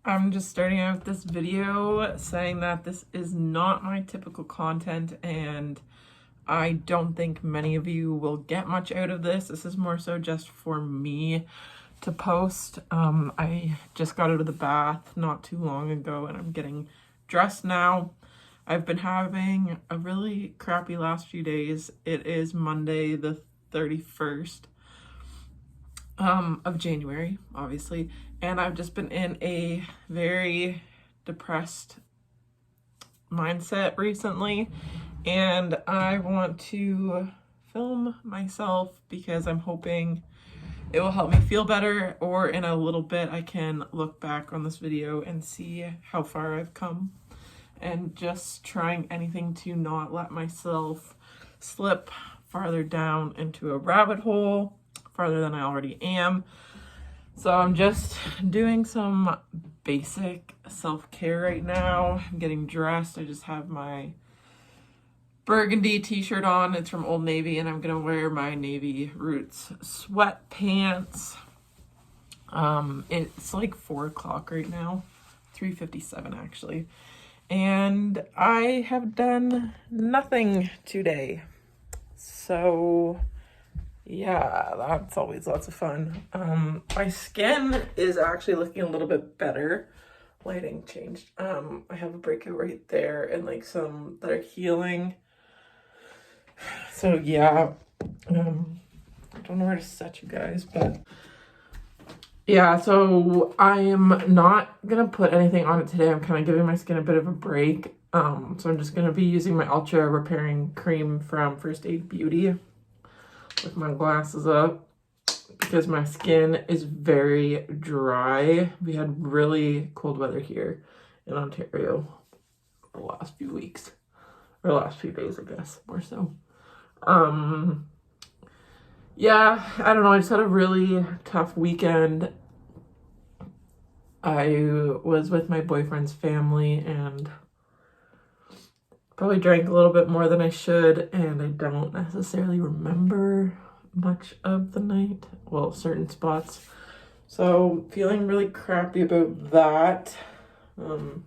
I'm just starting out this video saying that this is not my typical content and I don't think many of you will get much out of this. This is more so just for me to post. I just got out of the bath not too long ago and I'm getting dressed now. I've been having a really crappy last few days. It is Monday the 31st of January, obviously, and I've just been in a very depressed mindset recently, and I want to film myself because I'm hoping it will help me feel better, or in a little bit I can look back on this video and see how far I've come, and just trying anything to not let myself slip farther down into a rabbit hole, farther than I already am. So I'm just doing some basic self-care right now. I'm getting dressed. I just have my burgundy t-shirt on. It's from Old Navy, and I'm gonna wear my Navy Roots sweatpants. It's like 4 o'clock right now, 3:57 actually, and I have done nothing today. So yeah, that's always lots of fun. My skin is actually looking a little bit better. Lighting changed. I have a breakout right there and like some that are healing. So yeah, I don't know where to set you guys, but yeah, so I am not gonna put anything on it today. I'm kind of giving my skin a bit of a break. So I'm just gonna be using my Ultra Repairing Cream from First Aid Beauty with my glasses up because my skin is very dry. We had really cold weather here in Ontario the last few weeks, or last few days, I guess, more so. Yeah, I don't know, I just had a really tough weekend. I was with my boyfriend's family and probably drank a little bit more than I should, and I don't necessarily remember much of the night. Well, certain spots. So feeling really crappy about that. And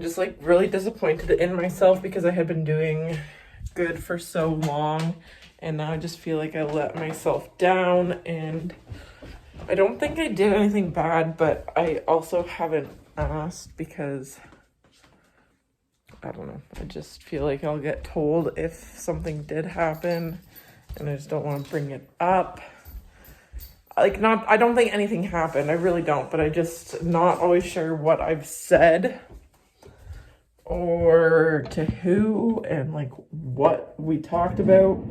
just like really disappointed in myself because I had been doing good for so long, and now I just feel like I let myself down, and I don't think I did anything bad, but I also haven't asked because I don't know. I just feel like I'll get told if something did happen, and I just don't want to bring it up. I don't think anything happened. I really don't, but I just not always sure what I've said or to who and like what we talked about.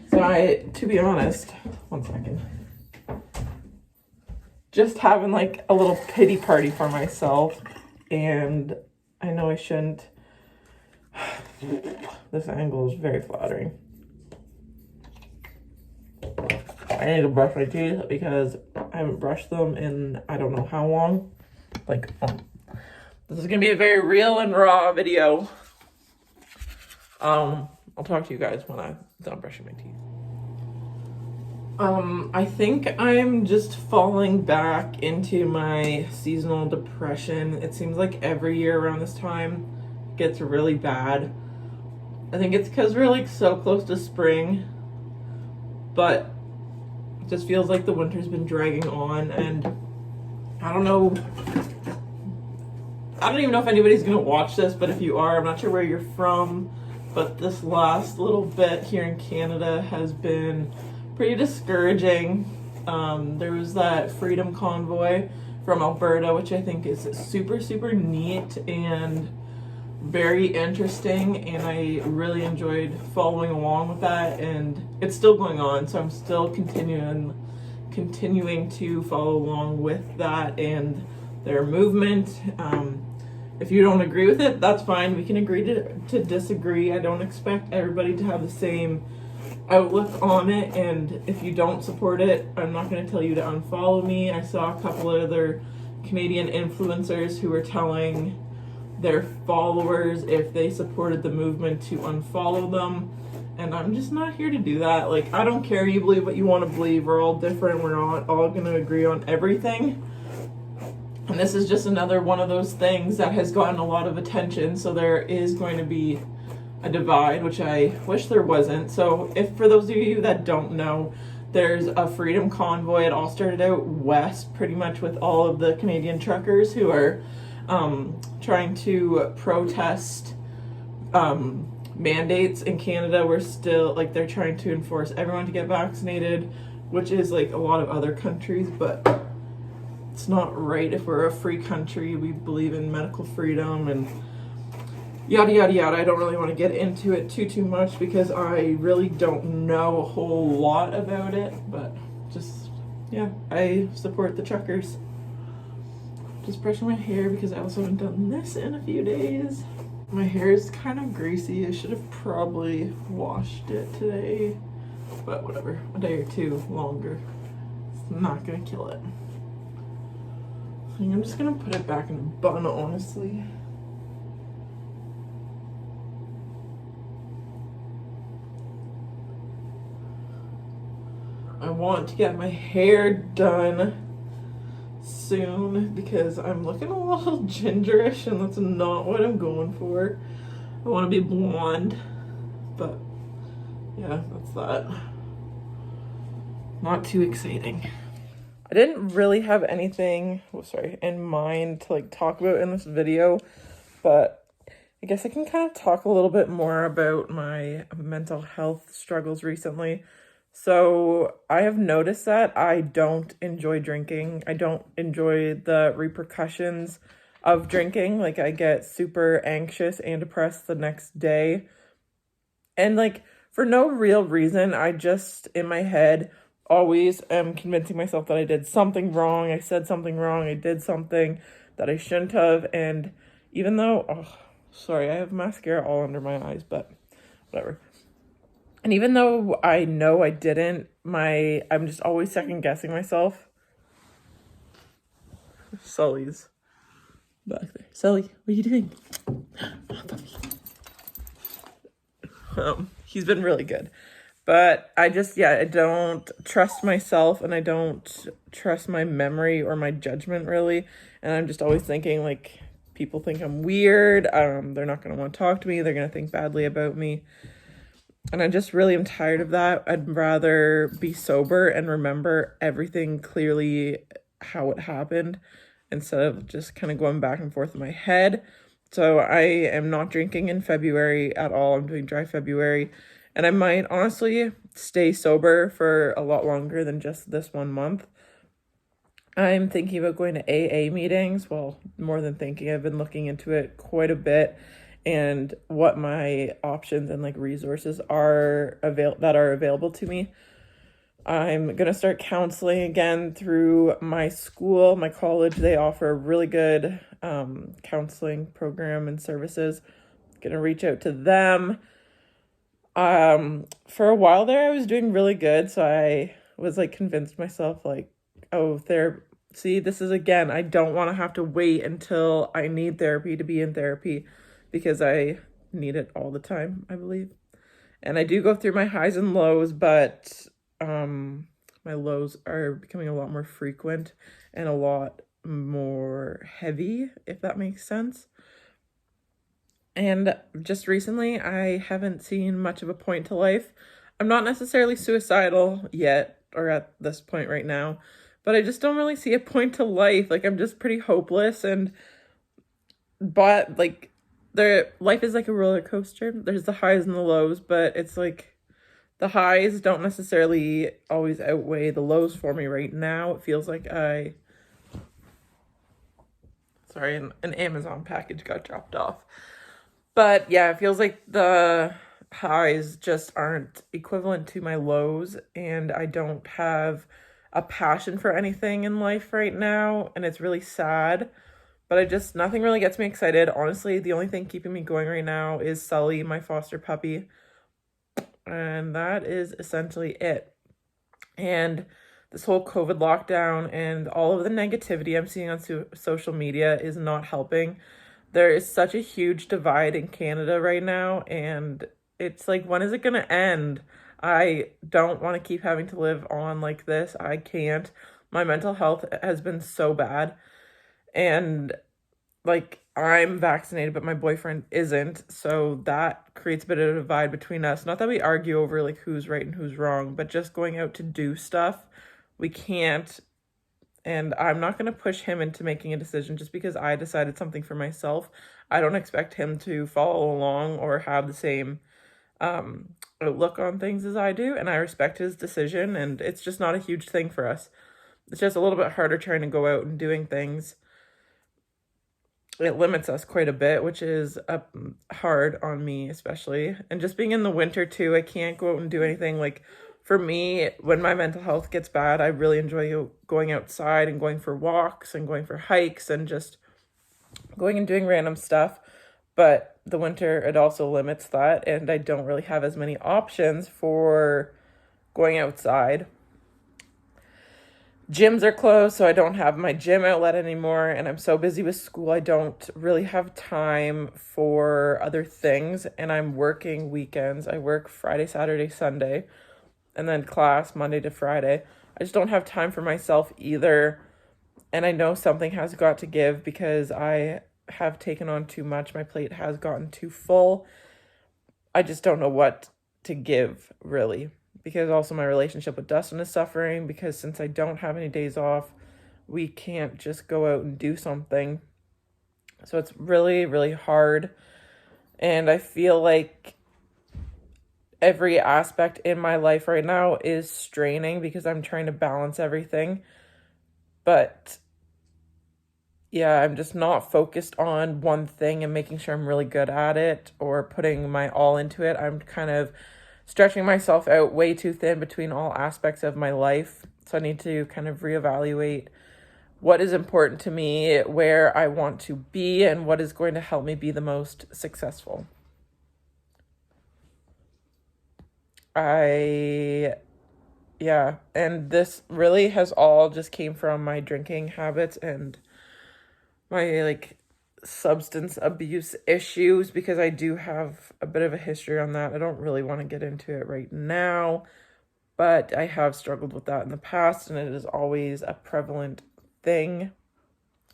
So to be honest, one second, just having like a little pity party for myself, and I know I shouldn't. This angle is very flattering. I need to brush my teeth because I haven't brushed them in I don't know how long. This is gonna be a very real and raw video. I'll talk to you guys when I'm done brushing my teeth. I think I'm just falling back into my seasonal depression. It seems like every year around this time it gets really bad. I think it's because we're like so close to spring, but it just feels like the winter's been dragging on, and I don't know. I don't even know if anybody's gonna watch this, but if you are, I'm not sure where you're from, but this last little bit here in Canada has been pretty discouraging. There was that freedom convoy from Alberta, which I think is super neat and very interesting, and I really enjoyed following along with that, and it's still going on, so I'm still continuing to follow along with that and their movement. If you don't agree with it, that's fine. We can agree to disagree. I don't expect everybody to have the same outlook on it, and if you don't support it, I'm not going to tell you to unfollow me. I saw a couple of other Canadian influencers who were telling their followers if they supported the movement to unfollow them, and I'm just not here to do that. Like, I don't care, you believe what you want to believe, we're all different, we're not all going to agree on everything, And this is just another one of those things that has gotten a lot of attention. So there is going to be a divide, which I wish there wasn't. So if, for those of you that don't know, there's a freedom convoy. It all started out west, pretty much with all of the Canadian truckers who are trying to protest mandates in Canada. We're still, like, they're trying to enforce everyone to get vaccinated, which is like a lot of other countries, but it's not right. If we're a free country, we believe in medical freedom and yada yada yada. I don't really want to get into it too much because I really don't know a whole lot about it, but just, yeah, I support the truckers. Just brushing my hair because I also haven't done this in a few days. My hair is kind of greasy. I should have probably washed it today, but whatever, a day or two longer. It's not gonna kill it. I think I'm just gonna put it back in a bun, honestly. I want to get my hair done soon because I'm looking a little gingerish and that's not what I'm going for. I want to be blonde, but yeah, that's that. Not too exciting. I didn't really have anything, in mind to like talk about in this video, but I guess I can kind of talk a little bit more about my mental health struggles recently. So I have noticed that I don't enjoy drinking. I don't enjoy the repercussions of drinking. Like, I get super anxious and depressed the next day. And like, for no real reason, I just, in my head, always am convincing myself that I did something wrong. I said something wrong. I did something that I shouldn't have. And even though, I have mascara all under my eyes, but whatever. And even though I know I didn't, I'm just always second guessing myself. Sully's back there. Sully, what are you doing? He's been really good. But I don't trust myself and I don't trust my memory or my judgment really. And I'm just always thinking, like, people think I'm weird. They're not going to want to talk to me. They're going to think badly about me. And I just really am tired of that. I'd rather be sober and remember everything clearly how it happened instead of just kind of going back and forth in my head. So I am not drinking in February at all. I'm doing dry February. And I might honestly stay sober for a lot longer than just this 1 month. I'm thinking about going to AA meetings. Well, more than thinking, I've been looking into it quite a bit and what my options and like resources are available to me. I'm going to start counseling again through my school, my college. They offer a really good counseling program and services. Going to reach out to them. For a while there, I was doing really good. So I was like convinced myself like, this is again, I don't want to have to wait until I need therapy to be in therapy because I need it all the time, I believe. And I do go through my highs and lows, but my lows are becoming a lot more frequent and a lot more heavy, if that makes sense. And just recently, I haven't seen much of a point to life. I'm not necessarily suicidal yet, or at this point right now, but I just don't really see a point to life. Like, I'm just pretty hopeless, but like, life is like a roller coaster. There's the highs and the lows, but it's like the highs don't necessarily always outweigh the lows for me right now. It feels like an Amazon package got dropped off. But yeah, it feels like the highs just aren't equivalent to my lows, and I don't have a passion for anything in life right now, and it's really sad. But nothing really gets me excited. Honestly, the only thing keeping me going right now is Sully, my foster puppy. And that is essentially it. And this whole COVID lockdown and all of the negativity I'm seeing on social media is not helping. There is such a huge divide in Canada right now. And it's like, when is it going to end? I don't want to keep having to live on like this. I can't. My mental health has been so bad. And like, I'm vaccinated, but my boyfriend isn't. So that creates a bit of a divide between us. Not that we argue over like who's right and who's wrong, but just going out to do stuff, we can't. And I'm not going to push him into making a decision just because I decided something for myself. I don't expect him to follow along or have the same outlook on things as I do. And I respect his decision. And it's just not a huge thing for us. It's just a little bit harder trying to go out and doing things. It limits us quite a bit, which is hard on me especially. And just being in the winter too, I can't go out and do anything. Like, for me, when my mental health gets bad, I really enjoy going outside and going for walks and going for hikes and just going and doing random stuff. But the winter, it also limits that, and I don't really have as many options for going outside. Gyms are closed, so I don't have my gym outlet anymore, and I'm so busy with school, I don't really have time for other things, and I'm working weekends. I work Friday, Saturday, Sunday, and then class Monday to Friday. I just don't have time for myself either, and I know something has got to give because I have taken on too much. My plate has gotten too full. I just don't know what to give, really. Because also my relationship with Dustin is suffering, because since I don't have any days off, we can't just go out and do something. So it's really, really hard. And I feel like every aspect in my life right now is straining because I'm trying to balance everything. But yeah, I'm just not focused on one thing and making sure I'm really good at it or putting my all into it. I'm kind of stretching myself out way too thin between all aspects of my life. So I need to kind of reevaluate what is important to me, where I want to be, and what is going to help me be the most successful. Yeah, and this really has all just came from my drinking habits and my like substance abuse issues, because I do have a bit of a history on that. I don't really want to get into it right now, but I have struggled with that in the past, and it is always a prevalent thing.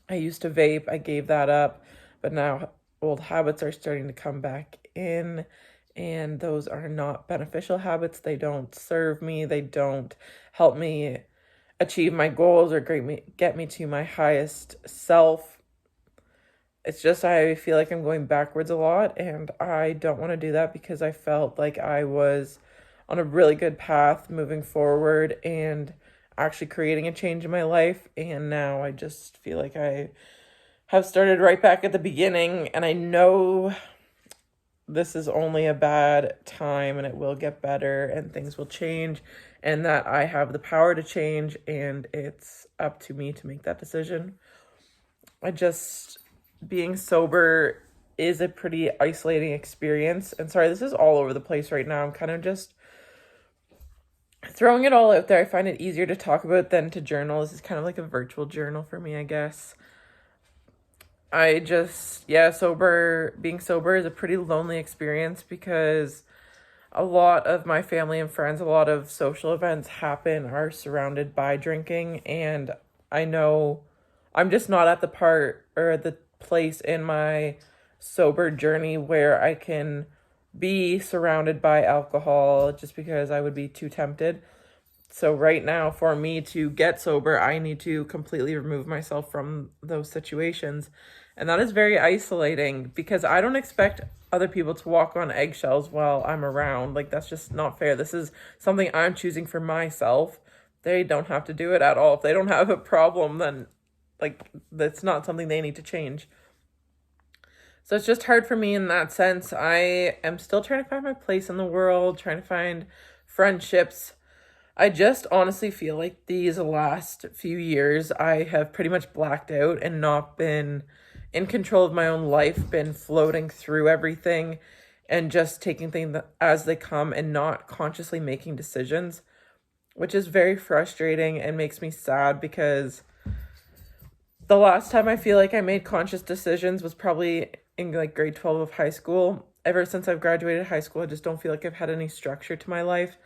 I used to vape, I gave that up, but now old habits are starting to come back in, and those are not beneficial habits. They don't serve me, they don't help me achieve my goals or get me to my highest self. It's just I feel like I'm going backwards a lot, and I don't want to do that because I felt like I was on a really good path moving forward and actually creating a change in my life. And now I just feel like I have started right back at the beginning, and I know this is only a bad time and it will get better and things will change, and that I have the power to change, and it's up to me to make that decision. Being sober is a pretty isolating experience. And sorry, this is all over the place right now. I'm kind of just throwing it all out there. I find it easier to talk about than to journal. This is kind of like a virtual journal for me, I guess. Being sober is a pretty lonely experience because a lot of my family and friends, a lot of social events are surrounded by drinking. And I know I'm just not at the part or the place in my sober journey where I can be surrounded by alcohol, just because I would be too tempted. So right now, for me to get sober, I need to completely remove myself from those situations. And that is very isolating because I don't expect other people to walk on eggshells while I'm around. Like, that's just not fair. This is something I'm choosing for myself. They don't have to do it at all. If they don't have a problem, then like, that's not something they need to change. So it's just hard for me in that sense. I am still trying to find my place in the world, trying to find friendships. I just honestly feel like these last few years, I have pretty much blacked out and not been in control of my own life, been floating through everything and just taking things as they come and not consciously making decisions, which is very frustrating and makes me sad because the last time I feel like I made conscious decisions was probably in like grade 12 of high school. Ever since I've graduated high school, I just don't feel like I've had any structure to my life.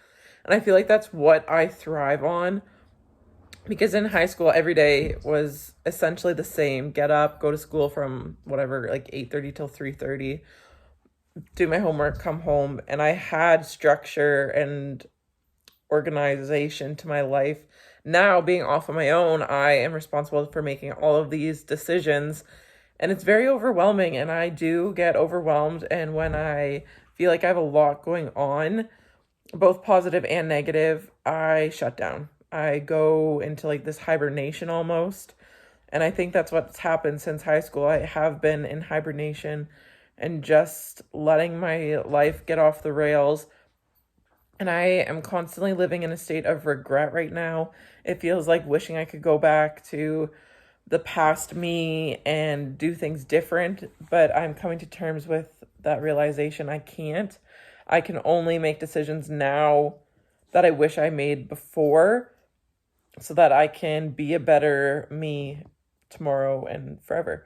And I feel like that's what I thrive on. Because in high school, every day was essentially the same. Get up, go to school from whatever, like 8:30 till 3:30, do my homework, come home, and I had structure and organization to my life. Now, being off on my own, I am responsible for making all of these decisions, and it's very overwhelming, and I do get overwhelmed. And when I feel like I have a lot going on, both positive and negative, I shut down. I go into like this hibernation almost. And I think that's what's happened since high school. I have been in hibernation and just letting my life get off the rails. And I am constantly living in a state of regret right now. It feels like wishing I could go back to the past me and do things different, but I'm coming to terms with that realization I can't. I can only make decisions now that I wish I made before so that I can be a better me tomorrow and forever.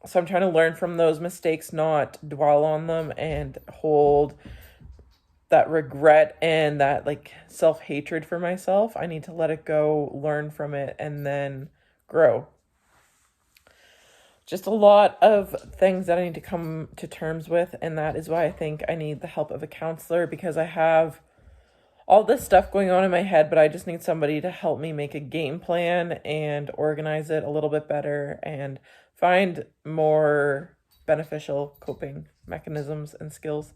So I'm trying to learn from those mistakes, not dwell on them and hold that regret and that like self-hatred for myself. I need to let it go, learn from it, and then grow. Just a lot of things that I need to come to terms with, and that is why I think I need the help of a counselor, because I have all this stuff going on in my head, but I just need somebody to help me make a game plan and organize it a little bit better and find more beneficial coping mechanisms and skills.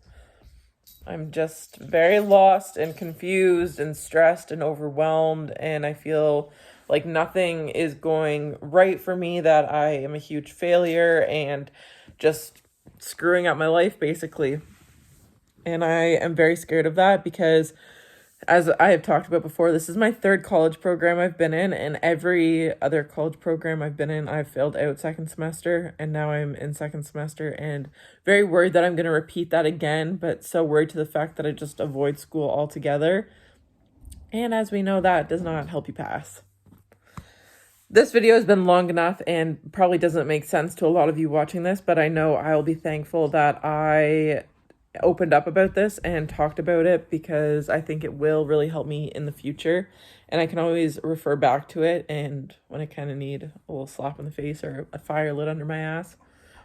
I'm just very lost and confused and stressed and overwhelmed, and I feel like nothing is going right for me, that I am a huge failure and just screwing up my life basically. And I am very scared of that because, as I have talked about before, this is my third college program I've been in, and every other college program I've been in, I've failed out second semester, and now I'm in second semester, and very worried that I'm going to repeat that again, but so worried to the fact that I just avoid school altogether. And as we know, that does not help you pass. This video has been long enough and probably doesn't make sense to a lot of you watching this, but I know I'll be thankful that I opened up about this and talked about it, because I think it will really help me in the future, and I can always refer back to it and when I kind of need a little slap in the face or a fire lit under my ass.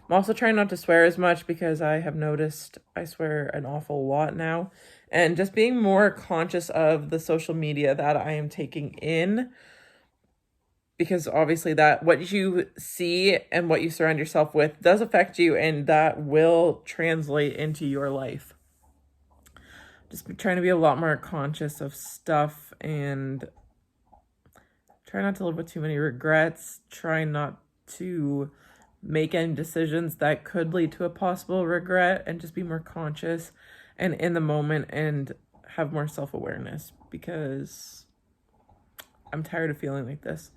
I'm also trying not to swear as much because I have noticed I swear an awful lot now, and just being more conscious of the social media that I am taking in, because obviously that what you see and what you surround yourself with does affect you, and that will translate into your life. Just trying to be a lot more conscious of stuff and try not to live with too many regrets. Try not to make any decisions that could lead to a possible regret, and just be more conscious and in the moment and have more self-awareness, because I'm tired of feeling like this.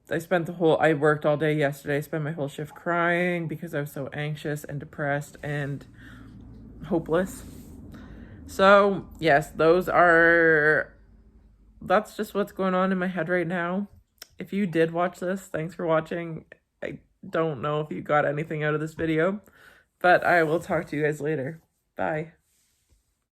I worked all day yesterday. I spent my whole shift crying because I was so anxious and depressed and hopeless. So yes, that's just what's going on in my head right now. If you did watch this, thanks for watching. I don't know if you got anything out of this video, but I will talk to you guys later. Bye.